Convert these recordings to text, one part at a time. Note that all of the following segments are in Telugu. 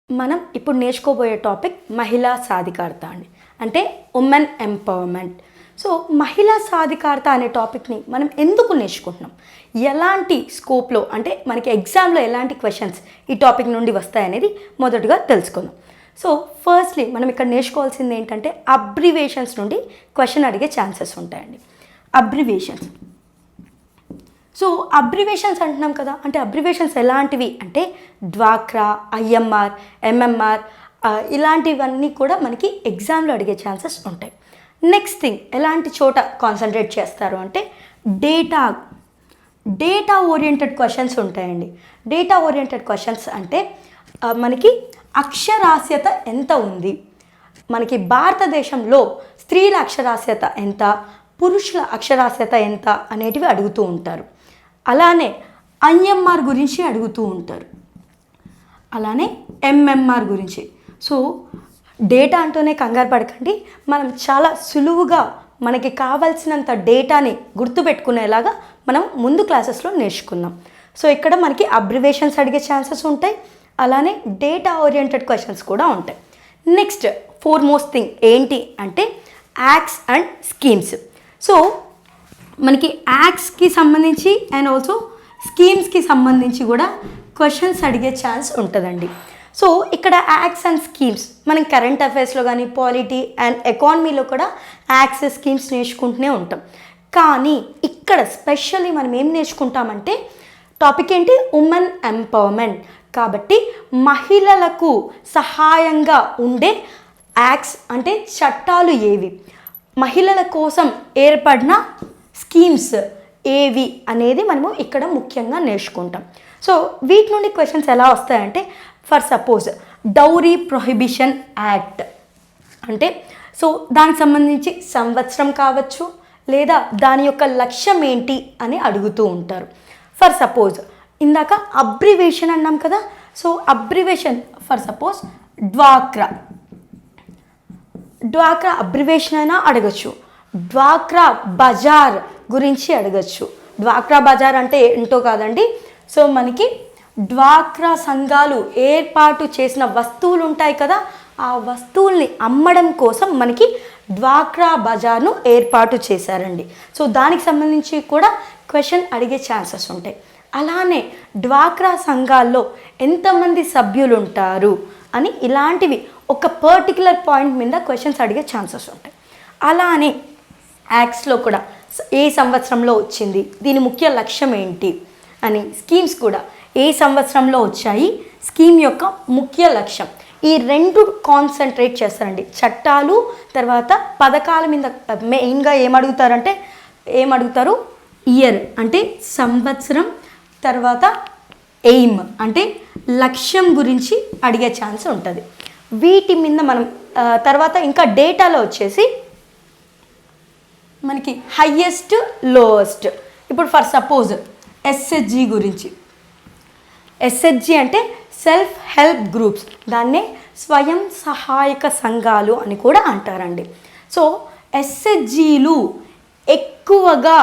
మనం ఇప్పుడు నేర్చుకోబోయే టాపిక్ మహిళా సాధికారత అండి. అంటే ఉమెన్ ఎంపవర్మెంట్. సో మహిళా సాధికారత అనే టాపిక్ని మనం ఎందుకు నేర్చుకుంటున్నాం, ఎలాంటి స్కోప్లో అంటే మనకి ఎగ్జామ్లో ఎలాంటి క్వశ్చన్స్ ఈ టాపిక్ నుండి వస్తాయనేది మొదటగా తెలుసుకుందాం. సో ఫస్ట్లీ మనం ఇక్కడ నేర్చుకోవాల్సింది ఏంటంటే అబ్రివేషన్స్ నుండి క్వశ్చన్ అడిగే ఛాన్సెస్ ఉంటాయండి. అబ్రివేషన్స్. సో అబ్రివేషన్స్ అంటున్నాం కదా, అంటే అబ్రివేషన్స్ ఎలాంటివి అంటే డ్వాక్రా, ఐఎంఆర్, ఎంఎంఆర్ ఇలాంటివన్నీ కూడా మనకి ఎగ్జామ్లో అడిగే ఛాన్సెస్ ఉంటాయి. నెక్స్ట్ థింగ్, ఎలాంటి చోట కాన్సన్ట్రేట్ చేస్తారు అంటే డేటా ఓరియంటెడ్ క్వశ్చన్స్ ఉంటాయండి. డేటా ఓరియంటెడ్ క్వశ్చన్స్ అంటే మనకి అక్షరాస్యత ఎంత ఉంది, మనకి భారతదేశంలో స్త్రీల అక్షరాస్యత ఎంత, పురుషుల అక్షరాస్యత ఎంత అనేటివి అడుగుతూ ఉంటారు. అలానే ఐఎంఆర్ గురించి అడుగుతూ ఉంటారు, అలానే ఎంఎంఆర్ గురించి. సో డేటా అంటూనే కంగారు పడకండి, మనం చాలా సులువుగా మనకి కావాల్సినంత డేటాని గుర్తుపెట్టుకునేలాగా మనం ముందు క్లాసెస్లో నేర్చుకున్నాం. సో ఇక్కడ మనకి అబ్రివేషన్స్ అడిగే ఛాన్సెస్ ఉంటాయి, అలానే డేటా ఓరియంటెడ్ క్వశ్చన్స్ కూడా ఉంటాయి. నెక్స్ట్ ఫోర్మోస్ట్ థింగ్ ఏంటి అంటే యాక్ట్స్ అండ్ స్కీమ్స్. సో మనకి యాక్ట్స్కి సంబంధించి అండ్ ఆల్సో స్కీమ్స్కి సంబంధించి కూడా క్వశ్చన్స్ అడిగే ఛాన్స్ ఉంటుందండి. సో ఇక్కడ యాక్ట్స్ అండ్ స్కీమ్స్ మనం కరెంట్ అఫైర్స్లో కానీ పాలిటీ అండ్ ఎకానమీలో కూడా యాక్ట్స్ స్కీమ్స్ నేర్చుకుంటూనే ఉంటాం. కానీ ఇక్కడ స్పెషల్లీ మనం ఏం నేర్చుకుంటామంటే టాపిక్ ఏంటి, ఉమెన్ ఎంపవర్మెంట్. కాబట్టి మహిళలకు సహాయంగా ఉండే యాక్ట్స్ అంటే చట్టాలు ఏవి, మహిళల కోసం ఏర్పడిన స్కీమ్స్ ఏవి అనేది మనము ఇక్కడ ముఖ్యంగా నేర్చుకుంటాం. సో వీటి నుండి క్వశ్చన్స్ ఎలా వస్తాయంటే for suppose dowry prohibition act అంటే సో దానికి సంబంధించి సంవత్సరం కావచ్చు లేదా దాని యొక్క లక్ష్యం ఏంటి అని అడుగుతూ ఉంటారు. ఫర్ సపోజ్ ఇందాక అబ్రివేషన్ అన్నాం కదా, సో అబ్రివేషన్ ఫర్ సపోజ్ డ్వాక్రా అబ్రివేషన్ అయినా అడగచ్చు, డ్వాక్రా బజార్ గురించి అడగచ్చు. డ్వాక్రా బజార్ అంటే ఏంటో కాదండి, సో మనకి డ్వాక్రా సంఘాలు ఏర్పాటు చేసిన వస్తువులు ఉంటాయి కదా, ఆ వస్తువుల్ని అమ్మడం కోసం మనకి డ్వాక్రా బజార్ను ఏర్పాటు చేశారండి. సో దానికి సంబంధించి కూడా క్వశ్చన్ అడిగే ఛాన్సెస్ ఉంటాయి. అలానే డ్వాక్రా సంఘాల్లో ఎంతమంది సభ్యులు ఉంటారు అని ఇలాంటివి ఒక పర్టికులర్ పాయింట్ మీద క్వశ్చన్స్ అడిగే ఛాన్సెస్ ఉంటాయి. అలానే యాక్ట్స్లో కూడా ఏ సంవత్సరంలో వచ్చింది, దీని ముఖ్య లక్ష్యం ఏంటి అని, స్కీమ్స్ కూడా ఏ సంవత్సరంలో వచ్చాయి, స్కీమ్ యొక్క ముఖ్య లక్ష్యం, ఈ రెండు కాన్సన్ట్రేట్ చేస్తారండి. చట్టాలు తర్వాత పథకాల మీద మెయిన్గా ఏమడుగుతారు ఇయర్ అంటే సంవత్సరం, తర్వాత ఎయిమ్ అంటే లక్ష్యం గురించి అడిగే ఛాన్స్ ఉంటుంది. వీటి మీద మనం తర్వాత ఇంకా డేటాలో వచ్చేసి మనకి హయ్యెస్ట్ లోయెస్ట్. ఇప్పుడు ఫర్ సపోజ్ ఎస్హెచ్జి గురించి, ఎస్హెచ్జి అంటే సెల్ఫ్ హెల్ప్ గ్రూప్స్, దాన్నే స్వయం సహాయక సంఘాలు అని కూడా అంటారండి. సో ఎస్హెచ్జిలు ఎక్కువగా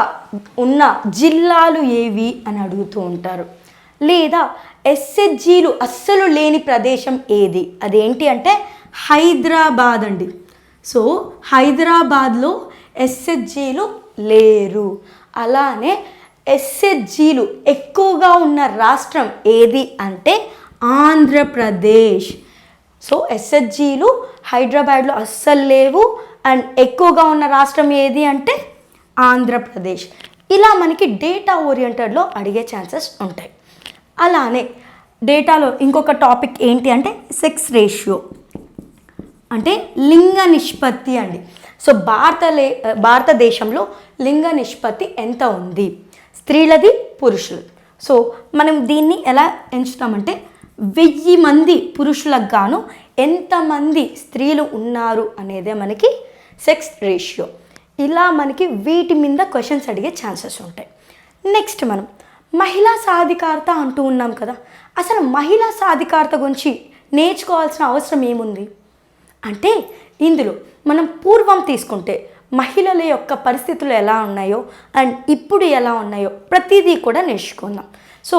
ఉన్న జిల్లాలు ఏవి అని అడుగుతూ ఉంటారు, లేదా ఎస్హెచ్జిలు అస్సలు లేని ప్రదేశం ఏది, అదేంటి అంటే హైదరాబాద్ అండి. సో హైదరాబాద్లో ఎస్హెచ్జిలు లేరు. అలానే ఎస్హెచ్జిలు ఎక్కువగా ఉన్న రాష్ట్రం ఏది అంటే ఆంధ్రప్రదేశ్. సో ఎస్హెచ్జిలు హైదరాబాద్లో అస్సలు లేవు అండ్ ఎక్కువగా ఉన్న రాష్ట్రం ఏది అంటే ఆంధ్రప్రదేశ్. ఇలా మనకి డేటా ఓరియంటెడ్లో అడిగే ఛాన్సెస్ ఉంటాయి. అలానే డేటాలో ఇంకొక టాపిక్ ఏంటి అంటే సెక్స్ రేషియో అంటే లింగ నిష్పత్తి అండి. సో భారతదేశంలో లింగ నిష్పత్తి ఎంత ఉంది, స్త్రీలది పురుషులు. సో మనం దీన్ని ఎలా ఎంచుతామంటే 1000 మంది పురుషులకు గాను ఎంతమంది స్త్రీలు ఉన్నారు అనేదే మనకి సెక్స్ రేషియో. ఇలా మనకి వీటి మీద క్వశ్చన్స్ అడిగే ఛాన్సెస్ ఉంటాయి. నెక్స్ట్ మనం మహిళా సాధికారత అంటూ ఉన్నాం కదా, అసలు మహిళా సాధికారత గురించి నేర్చుకోవాల్సిన అవసరం ఏముంది అంటే ఇందులో మనం పూర్వం తీసుకుంటే మహిళల యొక్క పరిస్థితులు ఎలా ఉన్నాయో అండ్ ఇప్పుడు ఎలా ఉన్నాయో ప్రతిదీ కూడా నేర్చుకుందాం. సో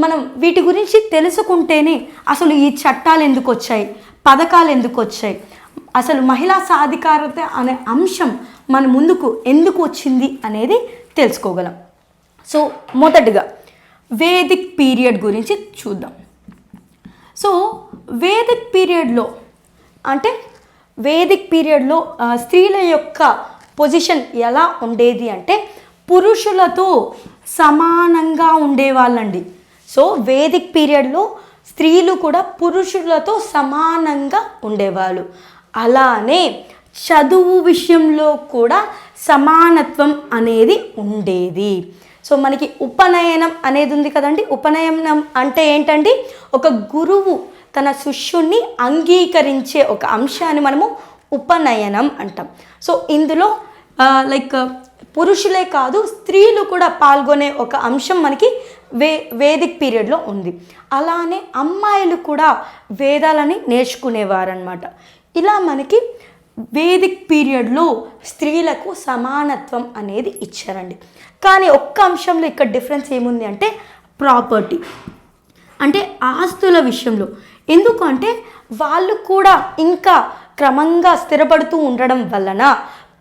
మనం వీటి గురించి తెలుసుకుంటేనే అసలు ఈ చట్టాలు ఎందుకు వచ్చాయి, పథకాలు ఎందుకు వచ్చాయి, అసలు మహిళా సాధికారత అనే అంశం మన ముందుకు ఎందుకు వచ్చింది అనేది తెలుసుకోగలం. సో మొదటగా వేదిక్ పీరియడ్ గురించి చూద్దాం. సో వేదిక్ పీరియడ్లో స్త్రీల యొక్క పొజిషన్ ఎలా ఉండేది అంటే పురుషులతో సమానంగా ఉండేవాళ్ళండి. సో వేదిక్ పీరియడ్లో స్త్రీలు కూడా పురుషులతో సమానంగా ఉండేవాళ్ళు. అలానే చదువు విషయంలో కూడా సమానత్వం అనేది ఉండేది. సో మనకి ఉపనయనం అనేది ఉంది కదండి. ఉపనయనం అంటే ఏంటండి, ఒక గురువు తన శిష్యుణ్ణి అంగీకరించే ఒక అంశాన్ని మనము ఉపనయనం అంటాం. సో ఇందులో పురుషులే కాదు స్త్రీలు కూడా పాల్గొనే ఒక అంశం మనకి వేదిక్ పీరియడ్లో ఉంది. అలానే అమ్మాయిలు కూడా వేదాలని నేర్చుకునేవారనమాట. ఇలా మనకి వేదిక్ పీరియడ్లో స్త్రీలకు సమానత్వం అనేది ఇచ్చారండి. కానీ ఒక్క అంశంలో ఇక్కడ డిఫరెన్స్ ఏముంది అంటే ప్రాపర్టీ, అంటే ఆస్తుల విషయంలో. ఎందుకు అంటే వాళ్ళు కూడా ఇంకా క్రమంగా స్థిరపడుతూ ఉండడం వలన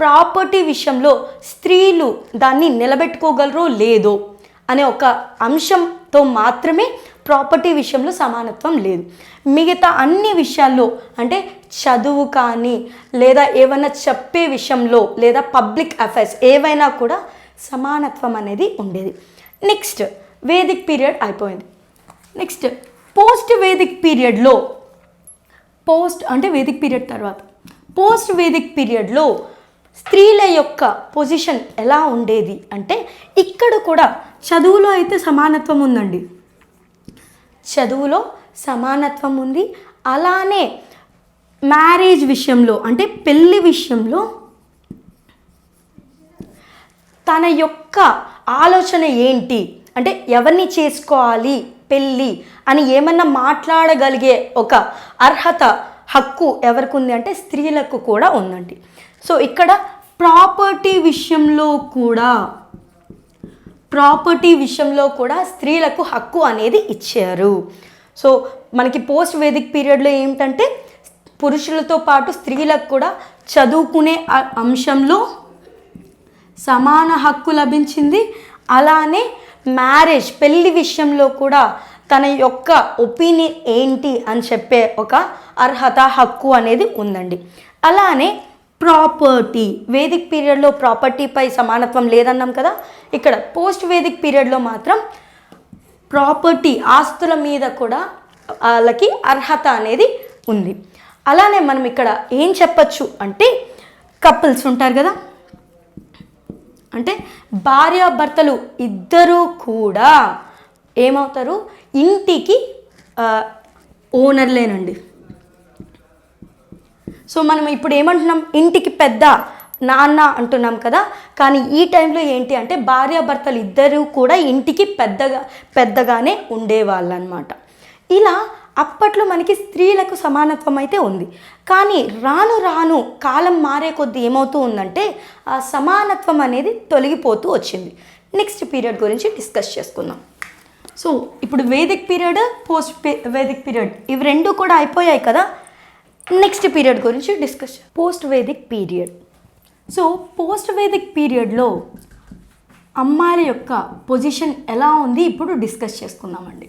ప్రాపర్టీ విషయంలో స్త్రీలు దాన్ని నిలబెట్టుకోగలరో లేదో అనే ఒక అంశంతో మాత్రమే ప్రాపర్టీ విషయంలో సమానత్వం లేదు. మిగతా అన్ని విషయాల్లో అంటే చదువు కానీ లేదా ఏమైనా చెప్పే విషయంలో లేదా పబ్లిక్ అఫైర్స్ ఏవైనా కూడా సమానత్వం అనేది ఉండేది. నెక్స్ట్ వేదిక్ పీరియడ్ అయిపోయింది. నెక్స్ట్ పోస్ట్ వేదిక్ పీరియడ్లో వేదిక్ పీరియడ్ తర్వాత పోస్ట్ వేదిక్ పీరియడ్లో స్త్రీల యొక్క పొజిషన్ ఎలా ఉండేది అంటే ఇక్కడ కూడా చదువులో అయితే సమానత్వం ఉందండి, చదువులో సమానత్వం ఉంది. అలానే మ్యారేజ్ విషయంలో అంటే పెళ్లి విషయంలో తన యొక్క ఆలోచన ఏంటి అంటే ఎవరిని చేసుకోవాలి పెళ్ళి అని ఏమన్నా మాట్లాడగలిగే ఒక అర్హత హక్కు ఎవరికి ఉంది అంటే స్త్రీలకు కూడా ఉందండి. సో ఇక్కడ ప్రాపర్టీ విషయంలో కూడా స్త్రీలకు హక్కు అనేది ఇచ్చారు. సో మనకి పోస్ట్ వేదిక్ పీరియడ్లో ఏమిటంటే పురుషులతో పాటు స్త్రీలకు కూడా చదువుకునే అంశంలో సమాన హక్కు లభించింది. అలానే మ్యారేజ్ పెళ్లి విషయంలో కూడా తన యొక్క ఒపీనియన్ ఏంటి అని చెప్పే ఒక అర్హత హక్కు అనేది ఉందండి. అలానే ప్రాపర్టీ వేదిక్ పీరియడ్లో ప్రాపర్టీపై సమానత్వం లేదన్నాం కదా, ఇక్కడ పోస్ట్ వేదిక్ పీరియడ్లో మాత్రం ప్రాపర్టీ ఆస్తుల మీద కూడా వాళ్ళకి అర్హత అనేది ఉంది. అలానే మనం ఇక్కడ ఏం చెప్పచ్చు అంటే కపుల్స్ ఉంటారు కదా, అంటే భార్యాభర్తలు ఇద్దరూ కూడా ఏమవుతారు ఇంటికి ఓనర్లేనండి. సో మనం ఇప్పుడు ఏమంటున్నాం ఇంటికి పెద్ద నాన్న అంటున్నాం కదా, కానీ ఈ టైంలో ఏంటి అంటే భార్యాభర్తలు ఇద్దరూ కూడా ఇంటికి పెద్దగానే ఉండేవాళ్ళు అనమాట. ఇలా అప్పట్లో మనకి స్త్రీలకు సమానత్వం అయితే ఉంది. కానీ రాను రాను కాలం మారే కొద్దీ ఏమవుతూ ఉందంటే ఆ సమానత్వం అనేది తొలగిపోతూ వచ్చింది. నెక్స్ట్ పీరియడ్ గురించి డిస్కస్ చేసుకుందాం. సో ఇప్పుడు Vedic period post Vedic period ఇవి రెండు కూడా అయిపోయాయి కదా. నెక్స్ట్ పీరియడ్ గురించి discuss post Vedic period. So post Vedic పీరియడ్లో అమ్మాయిల యొక్క పొజిషన్ ఎలా ఉంది ఇప్పుడు డిస్కస్ చేసుకుందామండి.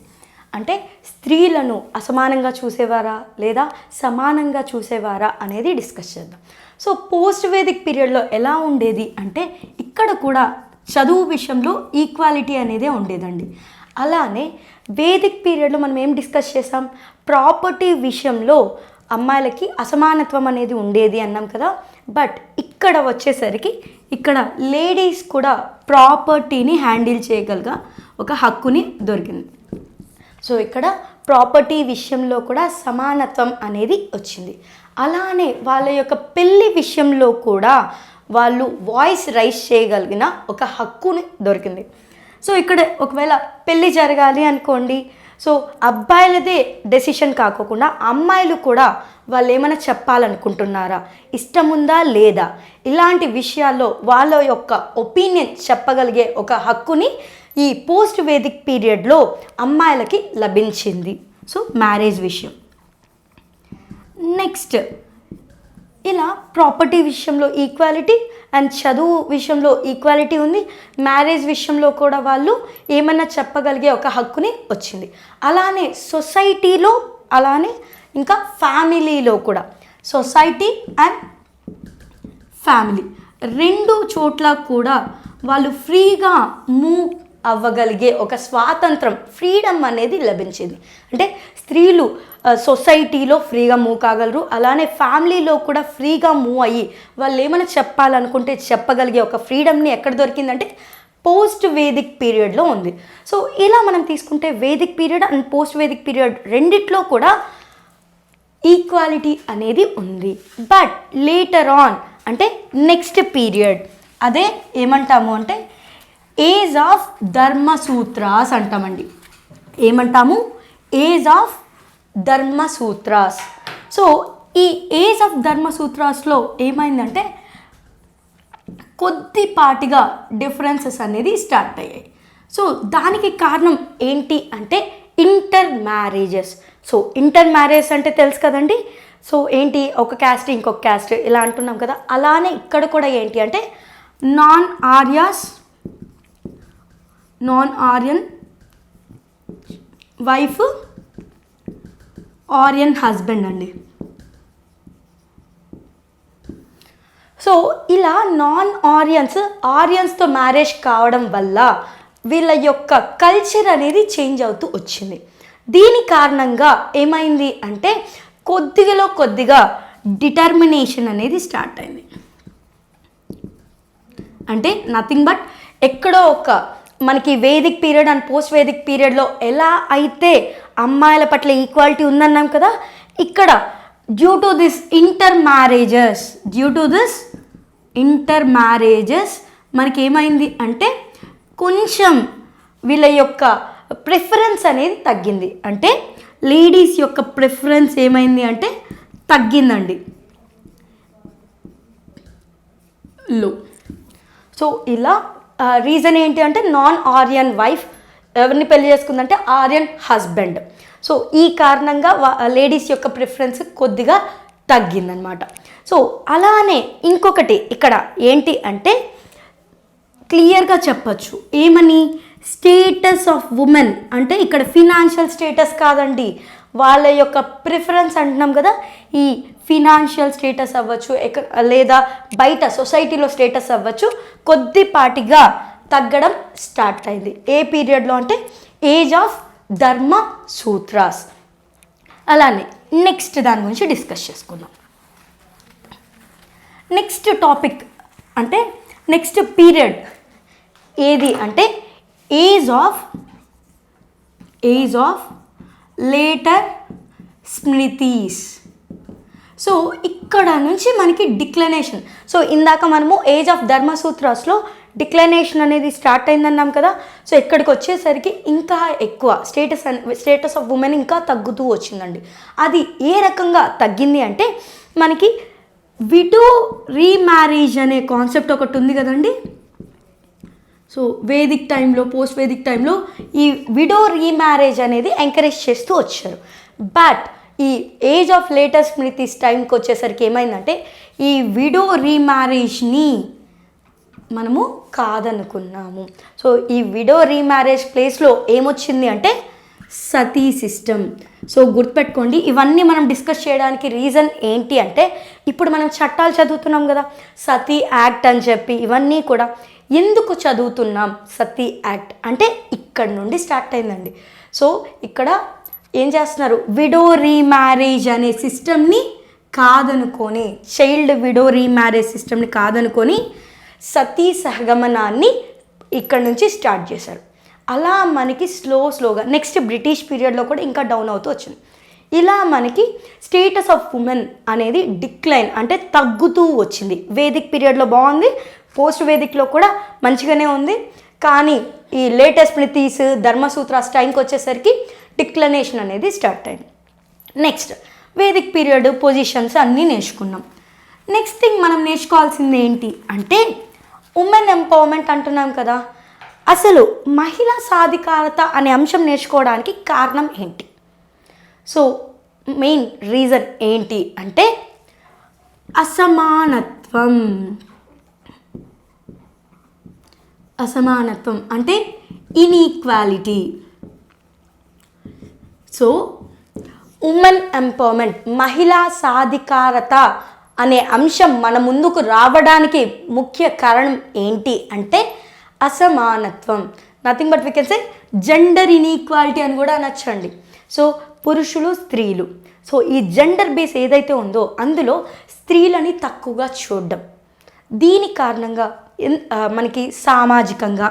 అంటే స్త్రీలను అసమానంగా చూసేవారా లేదా సమానంగా చూసేవారా అనేది డిస్కస్ చేద్దాం. సో పోస్ట్ వేదిక్ పీరియడ్లో ఎలా ఉండేది అంటే ఇక్కడ కూడా చదువు విషయంలో ఈక్వాలిటీ అనేదే ఉండేదండి. అలానే వేదిక్ పీరియడ్లో మనం ఏం డిస్కస్ చేసాం, ప్రాపర్టీ విషయంలో అమ్మాయిలకి అసమానత్వం అనేది ఉండేది అన్నాం కదా. బట్ ఇక్కడ వచ్చేసరికి ఇక్కడ లేడీస్ కూడా ప్రాపర్టీని హ్యాండిల్ చేయగలగా ఒక హక్కుని దొరికింది. సో ఇక్కడ ప్రాపర్టీ విషయంలో కూడా సమానత్వం అనేది వచ్చింది. అలానే వాళ్ళ యొక్క పెళ్లి విషయంలో కూడా వాళ్ళు వాయిస్ రైజ్ చేయగలిగిన ఒక హక్కుని దొరికింది. సో ఇక్కడ ఒకవేళ పెళ్ళి జరగాలి అనుకోండి, సో అబ్బాయిలదే డెసిషన్ కాకోకుండా అమ్మాయిలు కూడా వాళ్ళు ఏమైనా చెప్పాలనుకుంటున్నారా, ఇష్టం ఉందా లేదా, ఇలాంటి విషయాల్లో వాళ్ళ యొక్క ఒపీనియన్ చెప్పగలిగే ఒక హక్కుని ఈ పోస్ట్ వేదిక్ పీరియడ్లో అమ్మాయిలకి లభించింది. సో మ్యారేజ్ విషయం. నెక్స్ట్ ఇలా ప్రాపర్టీ విషయంలో ఈక్వాలిటీ అండ్ చదువు విషయంలో ఈక్వాలిటీ ఉంది. మ్యారేజ్ విషయంలో కూడా వాళ్ళు ఏమన్నా చెప్పగలిగే ఒక హక్కుని వచ్చింది. అలానే సొసైటీలో, అలానే ఇంకా ఫ్యామిలీలో కూడా, సొసైటీ అండ్ ఫ్యామిలీ రెండు చోట్ల కూడా వాళ్ళు ఫ్రీగా మూవ్ అవ్వగలిగే ఒక స్వాతంత్రం, ఫ్రీడమ్ అనేది లభించింది. అంటే స్త్రీలు సొసైటీలో ఫ్రీగా మూవ్ కాగలరు, అలానే ఫ్యామిలీలో కూడా ఫ్రీగా మూవ్ అయ్యి వాళ్ళు ఏమైనా చెప్పాలనుకుంటే చెప్పగలిగే ఒక ఫ్రీడమ్ని ఎక్కడ దొరికిందంటే పోస్ట్ వేదిక్ పీరియడ్లో ఉంది. సో ఇలా మనం తీసుకుంటే Vedic period and post Vedic period రెండిట్లో కూడా ఈక్వాలిటీ అనేది ఉంది. బట్ లేటర్ ఆన్ అంటే నెక్స్ట్ పీరియడ్, అదే ఏమంటాము అంటే ఏజ్ ఆఫ్ ధర్మసూత్రాస్ అంటామండి. ఏమంటాము? Age of Dharmasutras. సో ఈ ఏజ్ ఆఫ్ ధర్మసూత్రాస్లో ఏమైందంటే కొద్దిపాటిగా డిఫరెన్సెస్ అనేది స్టార్ట్ అయ్యాయి. సో దానికి కారణం ఏంటి అంటే inter marriages. So inter marriage అంటే తెలుసు కదండి. సో ఏంటి, ఒక క్యాస్ట్ ఇంకొక క్యాస్ట్ ఇలా అంటున్నాం కదా, అలానే ఇక్కడ కూడా ఏంటి అంటే non Aryan wife, Aryan husband అండి. సో ఇలా నాన్ ఆర్యన్స్తో మ్యారేజ్ కావడం వల్ల వీళ్ళ యొక్క కల్చర్ అనేది చేంజ్ అవుతూ వచ్చింది. దీని కారణంగా ఏమైంది అంటే కొద్దిగా డిటర్మినేషన్ అనేది స్టార్ట్ అయింది. అంటే నథింగ్ బట్ ఎక్కడో ఒక మనకి Vedic period and post Vedic పీరియడ్లో ఎలా అయితే అమ్మాయిల పట్ల ఈక్వాలిటీ ఉందన్నాం కదా, ఇక్కడ due to this inter marriages మనకి ఏమైంది అంటే కొంచెం వీళ్ళ యొక్క ప్రిఫరెన్స్ అనేది తగ్గింది. అంటే లేడీస్ యొక్క ప్రిఫరెన్స్ ఏమైంది అంటే తగ్గిందండి, లో. సో ఇలా రీజన్ ఏంటి అంటే నాన్ ఆర్యన్ వైఫ్ ఎవరిని పెళ్లి చేసుకుందంటే ఆర్యన్ హస్బెండ్. సో ఈ కారణంగా లేడీస్ యొక్క ప్రిఫరెన్స్ కొద్దిగా తగ్గిందనమాట. సో అలానే ఇంకొకటి ఇక్కడ ఏంటి అంటే క్లియర్గా చెప్పచ్చు ఏమని, స్టేటస్ ఆఫ్ ఉమెన్ అంటే ఇక్కడ ఫినాన్షియల్ స్టేటస్ కాదండి, వాళ్ళ యొక్క ప్రిఫరెన్స్ అంటున్నాం కదా, ఈ ఫినాన్షియల్ స్టేటస్ అవ్వచ్చు లేదా బయట సొసైటీలో స్టేటస్ అవ్వచ్చు, కొద్దిపాటిగా తగ్గడం స్టార్ట్ అయింది. ఏ పీరియడ్లో అంటే ఏజ్ ఆఫ్ ధర్మ సూత్రాస్. అలానే నెక్స్ట్ దాని గురించి డిస్కస్ చేసుకుందాం. నెక్స్ట్ టాపిక్ అంటే నెక్స్ట్ పీరియడ్ ఏది అంటే ఏజ్ ఆఫ్ లేటర్ స్మృతీస్. సో ఇక్కడ నుంచి మనకి డిక్లనేషన్. సో ఇందాక మనము ఏజ్ ఆఫ్ ధర్మసూత్రాస్లో డిక్లనేషన్ అనేది స్టార్ట్ అయిందన్నాం కదా. సో ఇక్కడికి వచ్చేసరికి ఇంకా ఎక్కువ స్టేటస్ ఆఫ్ ఉమెన్ ఇంకా తగ్గుతూ వచ్చిందండి. అది ఏ రకంగా తగ్గింది అంటే మనకి విడో రీమ్యారేజ్ అనే కాన్సెప్ట్ ఒకటి ఉంది కదండి. సో వేదిక్ టైంలో, పోస్ట్ వేదిక్ టైంలో ఈ విడో రీమ్యారేజ్ అనేది ఎంకరేజ్ చేస్తూ వచ్చారు. బట్ ఈ ఏజ్ ఆఫ్ లేటర్ స్మృతిస్ టైంకి వచ్చేసరికి ఏమైందంటే ఈ విడో రీమ్యారేజ్ని మనము కాదనుకున్నాము. సో ఈ విడో రీమ్యారేజ్ ప్లేస్లో ఏమొచ్చింది అంటే సతీ సిస్టమ్. సో గుర్తుపెట్టుకోండి, ఇవన్నీ మనం డిస్కస్ చేయడానికి రీజన్ ఏంటి అంటే ఇప్పుడు మనం చట్టాలు చదువుతున్నాం కదా, సతీ యాక్ట్ అని చెప్పి, ఇవన్నీ కూడా ఎందుకు చదువుతున్నాం? సతీ యాక్ట్ అంటే ఇక్కడ నుండి స్టార్ట్ అయిందండి. సో ఇక్కడ ఏం చేస్తున్నారు, విడో రీమ్యారేజ్ అనే సిస్టమ్ని కాదనుకొని, చైల్డ్ విడో రీమ్యారేజ్ సిస్టమ్ని కాదనుకొని సతీ సహగమనాన్ని ఇక్కడ నుంచి స్టార్ట్ చేశారు. అలా మనకి స్లోగా నెక్స్ట్ బ్రిటిష్ పీరియడ్లో కూడా ఇంకా డౌన్ అవుతూ వచ్చింది. ఇలా మనకి స్టేటస్ ఆఫ్ ఉమెన్ అనేది డిక్లైన్ అంటే తగ్గుతూ వచ్చింది. వేదిక్ పీరియడ్లో బాగుంది, పోస్ట్ వేదిక్లో కూడా మంచిగానే ఉంది. కానీ ఈ లేటెస్ట్ స్మృతీస్, ధర్మసూత్రాస్ టైంకి వచ్చేసరికి డిక్లనేషన్ అనేది స్టార్ట్ అయింది. నెక్స్ట్ వేదిక్ పీరియడ్ పొజిషన్స్ అన్నీ నేర్చుకున్నాం. నెక్స్ట్ థింగ్ మనం నేర్చుకోవాల్సింది ఏంటి అంటే ఉమెన్ ఎంపవర్మెంట్ అంటున్నాం కదా. అసలు మహిళా సాధికారత అనే అంశం నేర్చుకోవడానికి కారణం ఏంటి? సో మెయిన్ రీజన్ ఏంటి అంటే అసమానత్వం అంటే ఇన్ఈక్వాలిటీ. సో ఉమెన్ ఎంపవర్మెంట్ మహిళా సాధికారత అనే అంశం మన ముందుకు రావడానికి ముఖ్య కారణం ఏంటి అంటే అసమానత్వం. Nothing but we can say gender inequality అని కూడా అనొచ్చండి. సో పురుషులు స్త్రీలు, సో ఈ జెండర్ బేస్ ఏదైతే ఉందో అందులో స్త్రీలని తక్కువగా చూడడం, దీని కారణంగా మనకి సామాజికంగా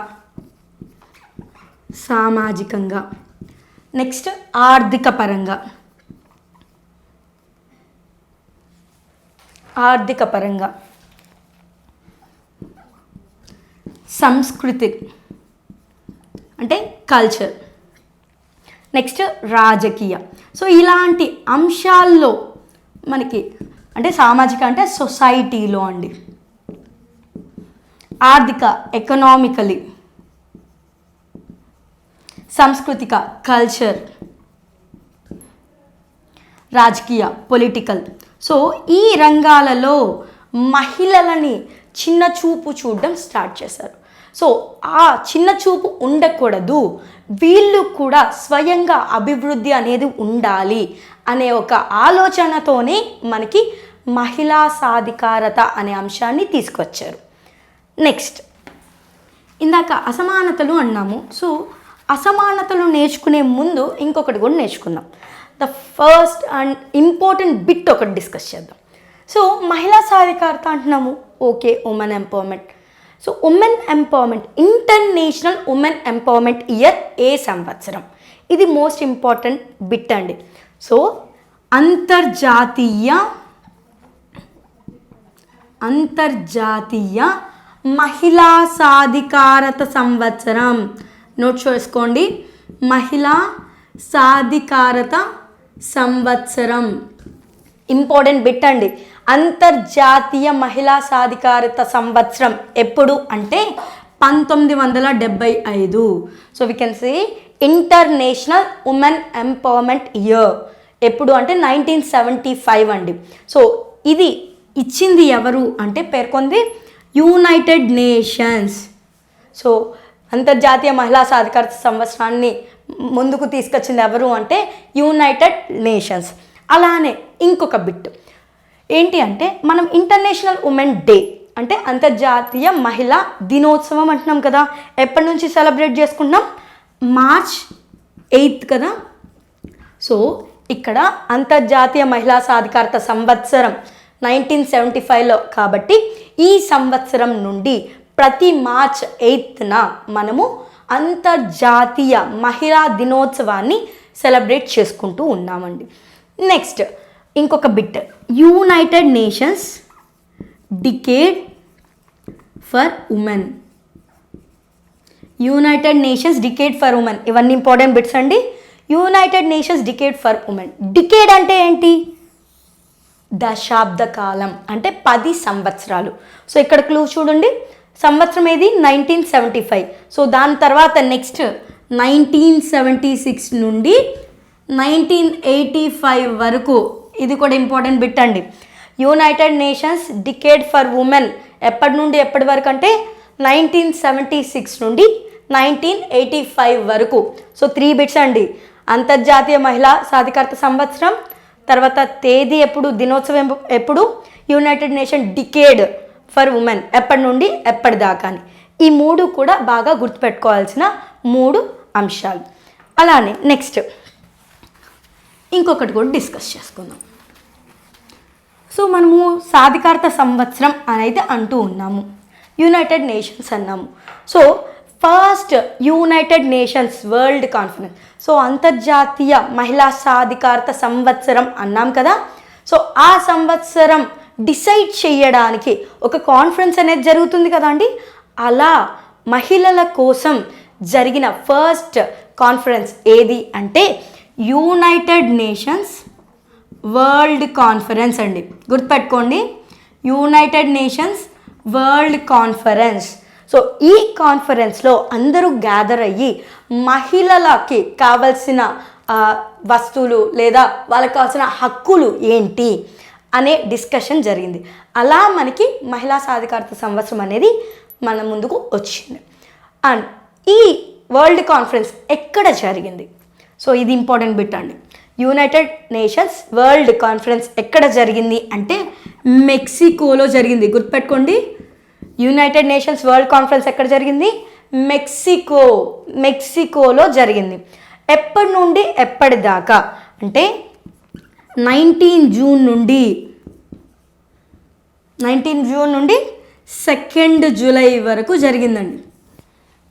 నెక్స్ట్ ఆర్థిక పరంగా సంస్కృతి అంటే కల్చర్, నెక్స్ట్ రాజకీయ. సో ఇలాంటి అంశాల్లో మనకి అంటే సామాజిక అంటే సొసైటీలో అండి, ఆర్థిక ఎకనామికలీ, సాంస్కృతిక కల్చర్, రాజకీయ పొలిటికల్. సో ఈ రంగాలలో మహిళలని చిన్న చూపు చూడడం స్టార్ట్ చేశారు. సో ఆ చిన్న చూపు ఉండకూడదు, వీళ్ళు కూడా స్వయంగా అభివృద్ధి అనేది ఉండాలి అనే ఒక ఆలోచనతోనే మనకి మహిళా సాధికారత అనే అంశాన్ని తీసుకొచ్చారు. నెక్స్ట్ ఇందాక అసమానతలు అన్నాము. సో అసమానతలు నేర్చుకునే ముందు ఇంకొకటి కూడా నేర్చుకుందాం. The first and important bit ఒకటి డిస్కస్ చేద్దాం. సో మహిళా సాధికారత అంటున్నాము, okay, women empowerment. So women empowerment, international women empowerment year ఏ సంవత్సరం? ఇది మోస్ట్ ఇంపార్టెంట్ బిట్ అండి. సో అంతర్జాతీయ మహిళా సాధికారత సంవత్సరం. నోట్ చేసుకోండి, మహిళా సాధికారత సంవత్సరం ఇంపార్టెంట్ బిట్ అండి. అంతర్జాతీయ మహిళా సాధికారత సంవత్సరం ఎప్పుడు అంటే 1975. So we can say international women empowerment year ఎప్పుడు అంటే 1975 అండి. సో ఇది ఇచ్చింది ఎవరు అంటే పేర్కొంది యునైటెడ్ నేషన్స్. సో అంతర్జాతీయ మహిళా సాధికారత సంవత్సరాన్ని ముందుకు తీసుకొచ్చింది ఎవరు అంటే యునైటెడ్ నేషన్స్. అలానే ఇంకొక బిట్ ఏంటి అంటే మనం ఇంటర్నేషనల్ ఉమెన్ డే అంటే అంతర్జాతీయ మహిళా దినోత్సవం అంటున్నాం కదా. ఎప్పటి నుంచి సెలబ్రేట్ చేసుకుంటున్నాం? మార్చ్ 8 కదా. సో ఇక్కడ అంతర్జాతీయ మహిళా సాధికారత సంవత్సరం 1975లో కాబట్టి ఈ సంవత్సరం నుండి ప్రతి మార్చ్ 8న మనము అంతర్జాతీయ మహిళా దినోత్సవాన్ని సెలబ్రేట్ చేసుకుంటూ ఉన్నామండి. నెక్స్ట్ ఇంకొక bit, United nations decade for women. United nations decade for women, ఇవన్నీ ఇంపార్టెంట్ బిట్స్ అండి. United nations decade for women. Decade అంటే ఏంటి? దశాబ్ద కాలం అంటే 10 సంవత్సరాలు. సో ఇక్కడ క్లూ చూడండి, సంవత్సరం ఏది 1975. సో దాని తర్వాత నెక్స్ట్ 1976 నుండి 1985 వరకు, ఇది కూడా ఇంపార్టెంట్ బిట్ అండి. United nations decade for women ఎప్పటి నుండి ఎప్పటి వరకు అంటే 1976 నుండి 1985 వరకు. సో 3 బిట్స్ అండి. అంతర్జాతీయ మహిళా సాధికారత సంవత్సరం, తర్వాత తేదీ ఎప్పుడు, దినోత్సవం ఎప్పుడు, United nation decade for women ఎప్పటి నుండి ఎప్పటిదాకా అని. ఈ 3 కూడా బాగా గుర్తుపెట్టుకోవాల్సిన 3 అంశాలు. అలానే నెక్స్ట్ ఇంకొకటి కూడా డిస్కస్ చేసుకుందాం. సో మనము సాధికారత సంవత్సరం అని అయితే అంటూ ఉన్నాము, యునైటెడ్ నేషన్స్ అన్నాము. So first United nations world conference, so అంతర్జాతీయ మహిళా సాధికారత సంవత్సరం అన్నాం కదా. సో ఆ సంవత్సరం డిసైడ్ చేయడానికి ఒక కాన్ఫరెన్స్ అనేది జరుగుతుంది కదా అండి. అలా మహిళల కోసం జరిగిన ఫస్ట్ కాన్ఫరెన్స్ ఏది అంటే యునైటెడ్ నేషన్స్ వరల్డ్ కాన్ఫరెన్స్ అండి, గుర్తుపెట్టుకోండి, United nations world conference. So ఈ కాన్ఫరెన్స్లో అందరూ గ్యాదర్ అయ్యి మహిళలకి కావాల్సిన వస్తువులు లేదా వాళ్ళకి కావాల్సిన హక్కులు ఏంటి అనే డిస్కషన్ జరిగింది. అలా మనకి మహిళా సాధికారత సంవత్సరం అనేది మన ముందుకు వచ్చింది. అండ్ ఈ వరల్డ్ కాన్ఫరెన్స్ ఎక్కడ జరిగింది? సో ఇది ఇంపార్టెంట్ బిట్ అండి. యునైటెడ్ నేషన్స్ వరల్డ్ కాన్ఫరెన్స్ ఎక్కడ జరిగింది అంటే మెక్సికోలో జరిగింది. గుర్తుపెట్టుకోండి, యునైటెడ్ నేషన్స్ వరల్డ్ కాన్ఫరెన్స్ ఎక్కడ జరిగింది? మెక్సికోలో జరిగింది. ఎప్పటి నుండి ఎప్పటిదాకా అంటే 19 జూన్ నుండి 2 జూలై వరకు జరిగిందండి.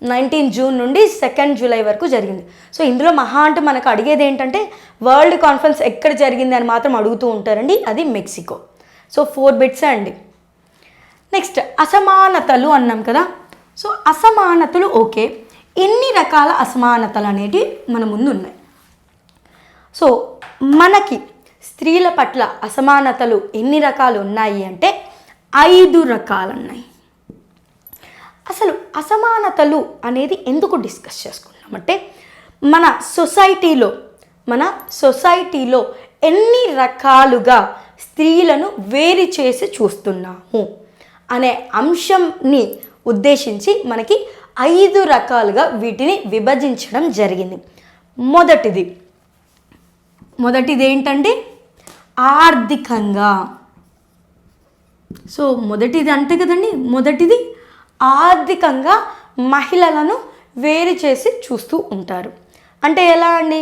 19 జూన్ నుండి 2 జూలై వరకు జరిగింది. సో ఇందులో మహా అంటే మనకు అడిగేది ఏంటంటే వరల్డ్ కాన్ఫరెన్స్ ఎక్కడ జరిగింది అని మాత్రం అడుగుతూ ఉంటారండి. అది మెక్సికో. సో 4 బిట్స్ అండి. నెక్స్ట్ అసమానతలు అన్నాం కదా. సో అసమానతలు ఓకే, ఎన్ని రకాల అసమానతలు అనేటివి మన ముందు ఉన్నాయి. సో మనకి స్త్రీల పట్ల అసమానతలు ఎన్ని రకాలు ఉన్నాయి అంటే 5 రకాలు ఉన్నాయి. అసలు అసమానతలు అనేది ఎందుకు డిస్కస్ చేసుకున్నామంటే మన సొసైటీలో ఎన్ని రకాలుగా స్త్రీలను వేరు చేసి చూస్తున్నాము అనే అంశంని ఉద్దేశించి మనకి 5 రకాలుగా వీటిని విభజించడం జరిగింది. మొదటిది ఏంటంటే ఆర్థికంగా. సో మొదటిది అంతే కదండి, మొదటిది ఆర్థికంగా మహిళలను వేరు చేసి చూస్తూ ఉంటారు. అంటే ఎలా అండి?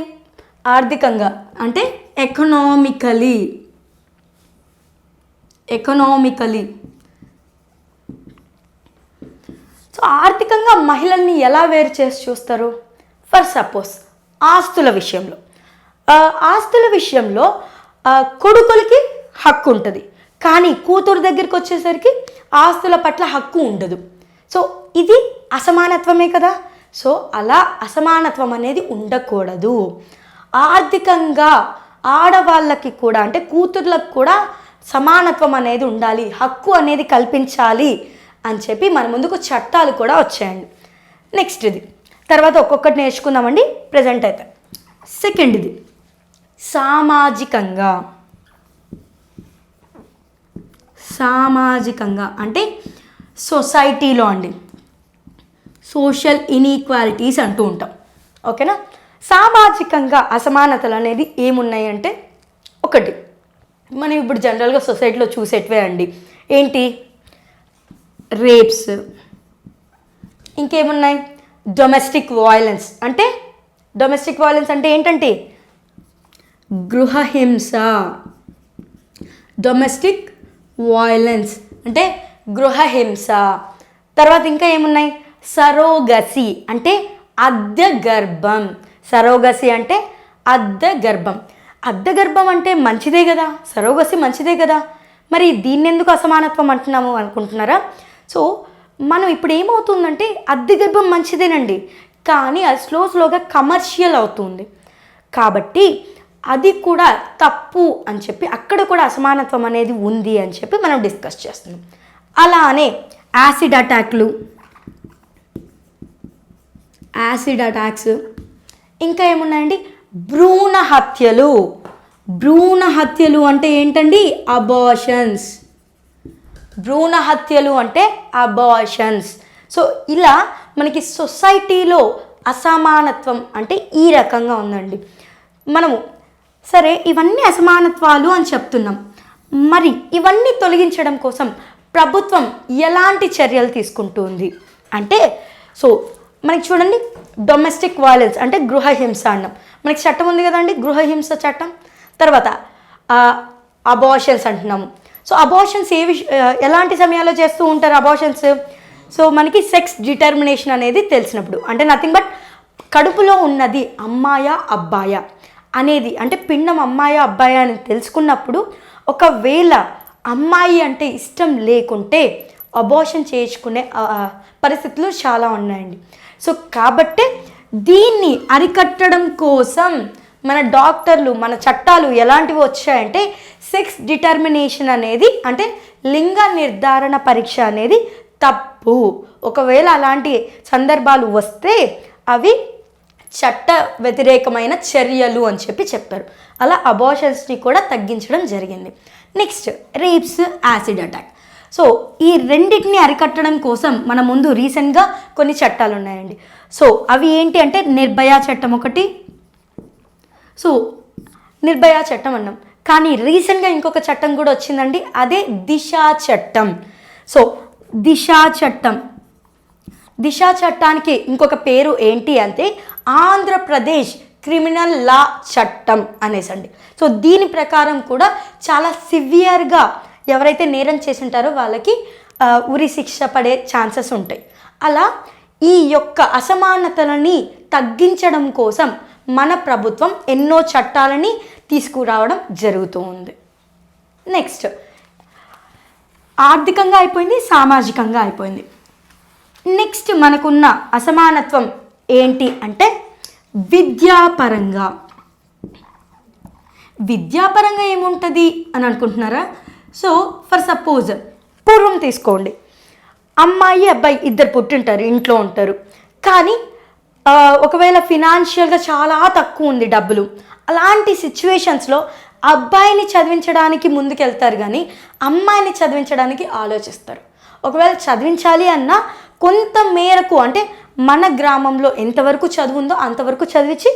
ఆర్థికంగా అంటే ఎకనామికలీ. సో ఆర్థికంగా మహిళల్ని ఎలా వేరు చేసి చూస్తారు? ఫర్ సపోజ్ ఆస్తుల విషయంలో కొడుకులకి హక్కు ఉంటుంది, కానీ కూతురు దగ్గరికి వచ్చేసరికి ఆస్తుల పట్ల హక్కు ఉండదు. సో ఇది అసమానత్వమే కదా. సో అలా అసమానత్వం అనేది ఉండకూడదు. ఆర్థికంగా ఆడవాళ్ళకి కూడా అంటే కూతుర్లకు కూడా సమానత్వం అనేది ఉండాలి, హక్కు అనేది కల్పించాలి అని చెప్పి మన ముందుకు చట్టాలు కూడా వచ్చాయండి. నెక్స్ట్ ఇది తర్వాత ఒక్కొక్కటి నేర్చుకుందామండి ప్రజెంట్ అయితే. సెకండ్ ఇది సామాజికంగా అంటే సొసైటీలో అండి సోషల్ ఇన్ఈక్వాలిటీస్ అంటూ ఉంటాం. ఓకేనా? సామాజికంగా అసమానతలు అనేది ఏమున్నాయి అంటే ఒకటి మనం ఇప్పుడు జనరల్గా సొసైటీలో చూసేటివే అండి. ఏంటి? రేప్స్. ఇంకేమున్నాయి? డొమెస్టిక్ వైలెన్స్ అంటే ఏంటంటే గృహహింస. డొమెస్టిక్ వైలెన్స్ అంటే గృహహింస. తర్వాత ఇంకా ఏమున్నాయి? సరోగసి అంటే అద్దె గర్భం. అద్దె గర్భం అంటే మంచిదే కదా, సరోగసి మంచిదే కదా, మరి దీన్ని ఎందుకు అసమానత్వం అంటున్నాము అనుకుంటున్నారా? సో మనం ఇప్పుడు ఏమవుతుందంటే అద్దె గర్భం మంచిదేనండి, కానీ అది స్లోగా కమర్షియల్ అవుతుంది కాబట్టి అది కూడా తప్పు అని చెప్పి అక్కడ కూడా అసమానత్వం అనేది ఉంది అని చెప్పి మనం డిస్కస్ చేస్తున్నాం. అలానే యాసిడ్ అటాక్స్, ఇంకా ఏమున్నాయండి? భ్రూణ హత్యలు అంటే ఏంటండి? అబార్షన్స్. సో ఇలా మనకి సొసైటీలో అసమానత్వం అంటే ఈ రకంగా ఉందండి. మనము సరే ఇవన్నీ అసమానత్వాలు అని చెప్తున్నాం, మరి ఇవన్నీ తొలగించడం కోసం ప్రభుత్వం ఎలాంటి చర్యలు తీసుకుంటుంది అంటే సో మనకి చూడండి, డొమెస్టిక్ వైలెన్స్ అంటే గృహహింస అన్నాం, మనకి చట్టం ఉంది కదండి, గృహహింస చట్టం. తర్వాత అబార్షన్స్ అంటున్నాము. సో అబార్షన్స్ ఎలాంటి సమయాల్లో చేస్తూ ఉంటారు అబార్షన్స్? సో మనకి సెక్స్ డిటర్మినేషన్ అనేది తెలిసినప్పుడు, అంటే నథింగ్ బట్ కడుపులో ఉన్నది అమ్మాయా అబ్బాయా అనేది, అంటే పిండం అమ్మాయా అబ్బాయా అని తెలుసుకున్నప్పుడు ఒకవేళ అమ్మాయి అంటే ఇష్టం లేకుంటే అబార్షన్ చేయించుకునే పరిస్థితులు చాలా ఉన్నాయండి. సో కాబట్టి దీన్ని అరికట్టడం కోసం మన డాక్టర్లు మన చట్టాలు ఎలాంటివి వచ్చాయంటే సెక్స్ డిటర్మినేషన్ అనేది అంటే లింగ నిర్ధారణ పరీక్ష అనేది తప్పు. ఒకవేళ అలాంటి సందర్భాలు వస్తే అవి చట్ట వ్యతిరేకమైన చర్యలు అని చెప్పారు. అలా అబార్షన్స్ని కూడా తగ్గించడం జరిగింది. Next rapes, acid attack. So ఈ రెండింటిని అరికట్టడం కోసం మన ముందు రీసెంట్గా కొన్ని చట్టాలు ఉన్నాయండి. సో అవి ఏంటి అంటే నిర్భయ చట్టం ఒకటి. సో నిర్భయ చట్టం అన్నాం, కానీ రీసెంట్గా ఇంకొక చట్టం కూడా వచ్చిందండి, అదే దిశా చట్టం. సో దిశా చట్టానికి ఇంకొక పేరు ఏంటి అంటే ఆంధ్రప్రదేశ్ క్రిమినల్ లా చట్టం అనేసండి. సో దీని ప్రకారం కూడా చాలా సివియర్గా ఎవరైతే నేరం చేసి ఉంటారో వాళ్ళకి ఉరి శిక్ష పడే ఛాన్సెస్ ఉంటాయి. అలా ఈ యొక్క అసమానతలని తగ్గించడం కోసం మన ప్రభుత్వం ఎన్నో చట్టాలని తీసుకురావడం జరుగుతూ ఉంది. నెక్స్ట్ ఆర్థికంగా అయిపోయింది, సామాజికంగా అయిపోయింది. నెక్స్ట్ మనకున్న అసమానత్వం ఏంటి అంటే విద్యాపరంగా ఏముంటుంది అని అనుకుంటున్నారా? సో ఫర్ సపోజ్ పూర్వం తీసుకోండి, అమ్మాయి అబ్బాయి ఇద్దరు పుట్టింటారు, ఇంట్లో ఉంటారు, కానీ ఒకవేళ ఫినాన్షియల్గా చాలా తక్కువ ఉంది డబ్బులు, అలాంటి సిచ్యువేషన్స్లో అబ్బాయిని చదివించడానికి ముందుకెళ్తారు కానీ అమ్మాయిని చదివించడానికి ఆలోచిస్తారు. ఒకవేళ చదివించాలి అన్నా కొంత మేరకు అంటే మన గ్రామంలో ఎంతవరకు చదువు ఉందో అంతవరకు చదివించి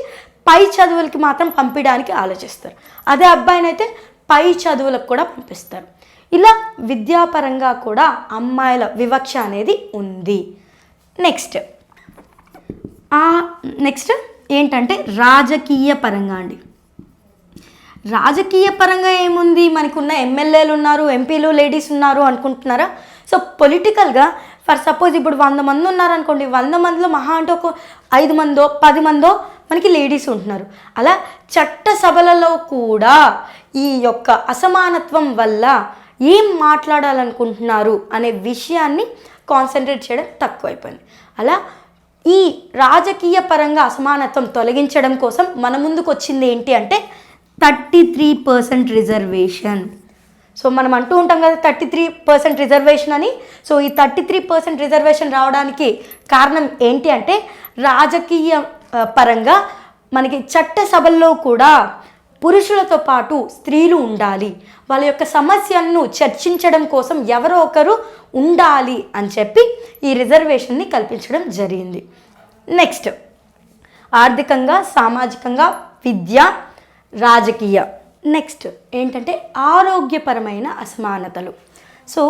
పై చదువులకి మాత్రం పంపించడానికి ఆలోచిస్తారు. అదే అబ్బాయిని అయితే పై చదువులకు కూడా పంపిస్తారు. ఇలా విద్యాపరంగా కూడా అమ్మాయిల వివక్ష అనేది ఉంది. నెక్స్ట్ ఏంటంటే రాజకీయ పరంగా అండి. రాజకీయ పరంగా ఏముంది, మనకున్న ఎమ్మెల్యేలు ఉన్నారు, ఎంపీలు లేడీస్ ఉన్నారు అనుకుంటున్నారా? సో పొలిటికల్గా ఫర్ సపోజ్ ఇప్పుడు 100 మంది ఉన్నారనుకోండి, 100 మందిలో మహా అంటే ఒక 5 మందో 10 మందో మనకి లేడీస్ ఉంటున్నారు. అలా చట్టసభలలో కూడా ఈ యొక్క అసమానత్వం వల్ల ఏం మాట్లాడాలనుకుంటున్నారు అనే విషయాన్ని కాన్సన్ట్రేట్ చేయడం తక్కువైపోయింది. అలా ఈ రాజకీయ పరంగా అసమానత్వం తొలగించడం కోసం మన ముందుకు వచ్చింది ఏంటి అంటే 33% రిజర్వేషన్. సో మనం అంటూ ఉంటాం కదా 33% రిజర్వేషన్ అని. సో ఈ 33% రిజర్వేషన్ రావడానికి కారణం ఏంటి అంటే రాజకీయ పరంగా మనకి చట్టసభల్లో కూడా పురుషులతో పాటు స్త్రీలు ఉండాలి, వాళ్ళ యొక్క సమస్యలను చర్చించడం కోసం ఎవరో ఒకరు ఉండాలి అని చెప్పి ఈ రిజర్వేషన్ని కల్పించడం జరిగింది. నెక్స్ట్ ఆర్థికంగా, సామాజికంగా, విద్య, రాజకీయ. నెక్స్ట్ ఏంటంటే ఆరోగ్యపరమైన అసమానతలు. సో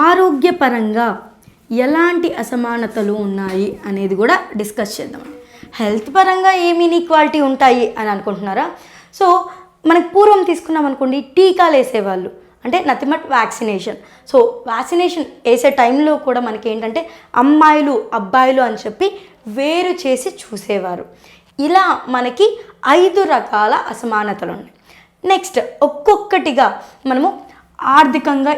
ఆరోగ్యపరంగా ఎలాంటి అసమానతలు ఉన్నాయి అనేది కూడా డిస్కస్ చేద్దాం. హెల్త్ పరంగా ఏమి ఇన్ఈక్వాలిటీ ఉంటాయి అని అనుకుంటున్నారా? సో మనకు పూర్వం తీసుకున్నాం అనుకోండి, టీకాలు వేసేవాళ్ళు, అంటే nothing but vaccination. So vaccination వేసే టైంలో కూడా మనకి ఏంటంటే అమ్మాయిలు అబ్బాయిలు అని చెప్పి వేరు చేసి చూసేవారు. ఇలా మనకి 5 రకాల అసమానతలు ఉన్నాయి. నెక్స్ట్ ఒక్కొక్కటిగా మనము ఆర్థికంగా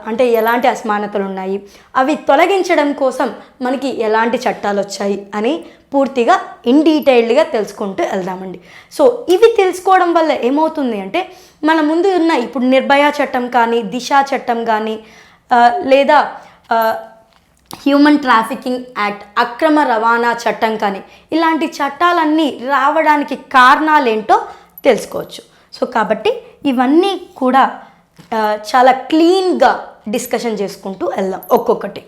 అంటే ఎలాంటి అసమానతలు ఉన్నాయి, అవి తొలగించడం కోసం మనకి ఎలాంటి చట్టాలు వచ్చాయి అని పూర్తిగా ఇన్ డీటెయిల్డ్గా తెలుసుకుంటూ వెళ్దామండి. సో ఇవి తెలుసుకోవడం వల్ల ఏమవుతుంది అంటే మన ముందు ఉన్న ఇప్పుడు నిర్భయ చట్టం కానీ, దిశా చట్టం కానీ, లేదా హ్యూమన్ ట్రాఫికింగ్ యాక్ట్, అక్రమ రవాణా చట్టం కానీ, ఇలాంటి చట్టాలన్నీ రావడానికి కారణాలేంటో తెలుసుకోవచ్చు. సో కాబట్టి ఇవన్నీ కూడా చాలా క్లీన్గా డిస్కషన్ చేసుకుంటూ వెళ్దాం ఒక్కొక్కటి.